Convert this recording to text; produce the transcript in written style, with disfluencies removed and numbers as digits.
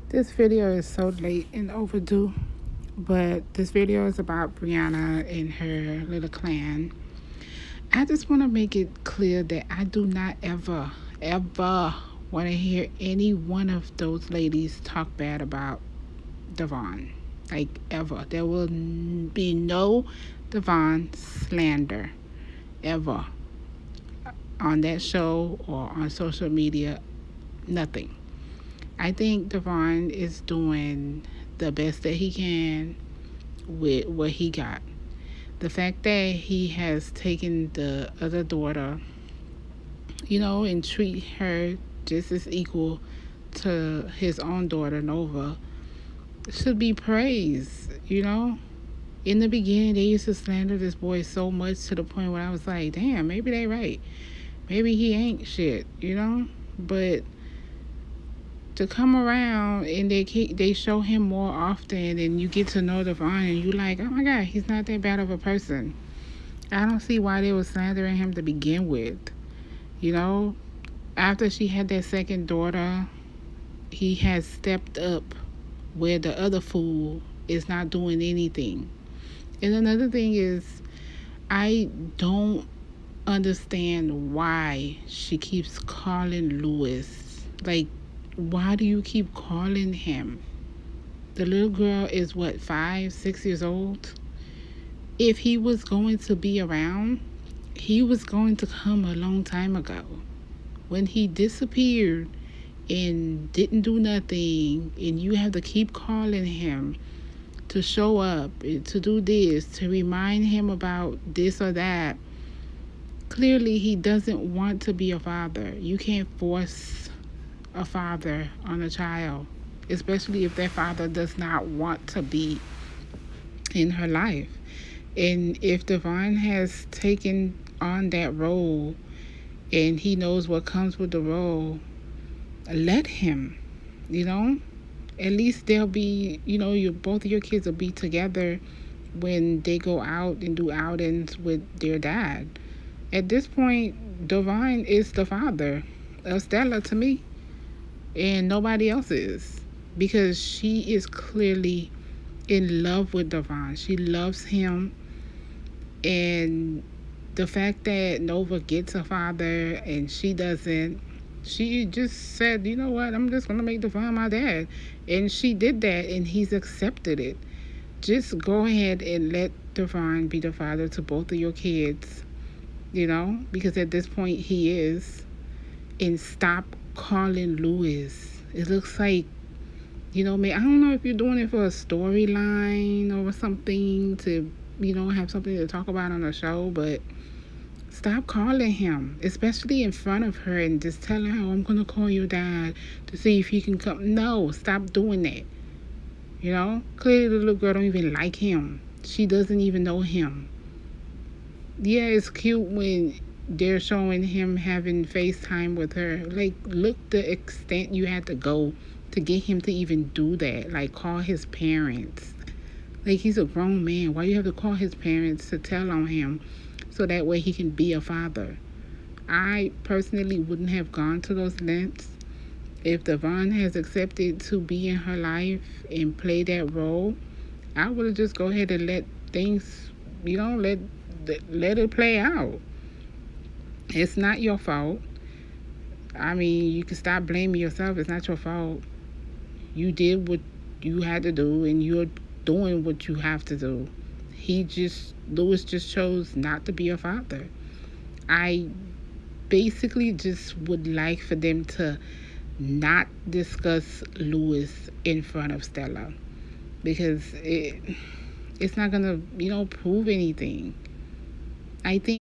This video is so late and overdue, but this video is about Brianna and her little clan. I just want to make it clear that I do not ever want to hear any one of those ladies talk bad about Devon. Like, ever. There will be no Devon slander, ever, on that show or on social media. Nothing. I think Devon is doing the best that he can with what he got. The fact that he has taken the other daughter, and treat her just as equal to his own daughter, Nova, should be praised. In the beginning, they used to slander this boy so much to the point where I was like, damn, maybe they right. Maybe he ain't shit. But to come around and they show him more often and you get to know Devon and you like, oh my God, he's not that bad of a person. I don't see why they were slandering him to begin with. After she had that second daughter, he has stepped up where the other fool is not doing anything. And another thing is, I don't understand why she keeps calling Lewis. Like, why do you keep calling him? The little girl is 5, 6 years old? If he was going to be around, he was going to come a long time ago. When he disappeared and didn't do nothing, and you have to keep calling him to show up, to do this, to remind him about this or that, clearly he doesn't want to be a father. You can't force a father on a child, especially if that father does not want to be in her life. And if Devon has taken on that role and he knows what comes with the role, let him. At least they'll be, both of your kids will be together when they go out and do outings with their dad. At this point, Devon is the father of Stella to me, and nobody else is, because she is clearly in love with Devon. She loves him, and the fact that Nova gets a father and she doesn't, she just said, you know what, I'm just going to make Devon my dad. And she did that, and he's accepted it. Just go ahead and let Devon be the father to both of your kids, because at this point he is. And stop calling Lewis. It looks like, I don't know if you're doing it for a storyline or something to, have something to talk about on the show, but stop calling him, especially in front of her, and just telling her, I'm going to call your dad to see if he can come. No, stop doing that. Clearly the little girl don't even like him. She doesn't even know him. Yeah, it's cute when they're showing him having FaceTime with her. Like, look the extent you had to go to get him to even do that. Like, call his parents. Like, he's a grown man. Why you have to call his parents to tell on him so that way he can be a father? I personally wouldn't have gone to those lengths. If Devon has accepted to be in her life and play that role, I would have just go ahead and let things, let it play out. It's not your fault. I mean, you can stop blaming yourself. It's not your fault. You did what you had to do, and you're doing what you have to do. Lewis just chose not to be a father. I basically just would like for them to not discuss Lewis in front of Stella, because it's not gonna, prove anything. I think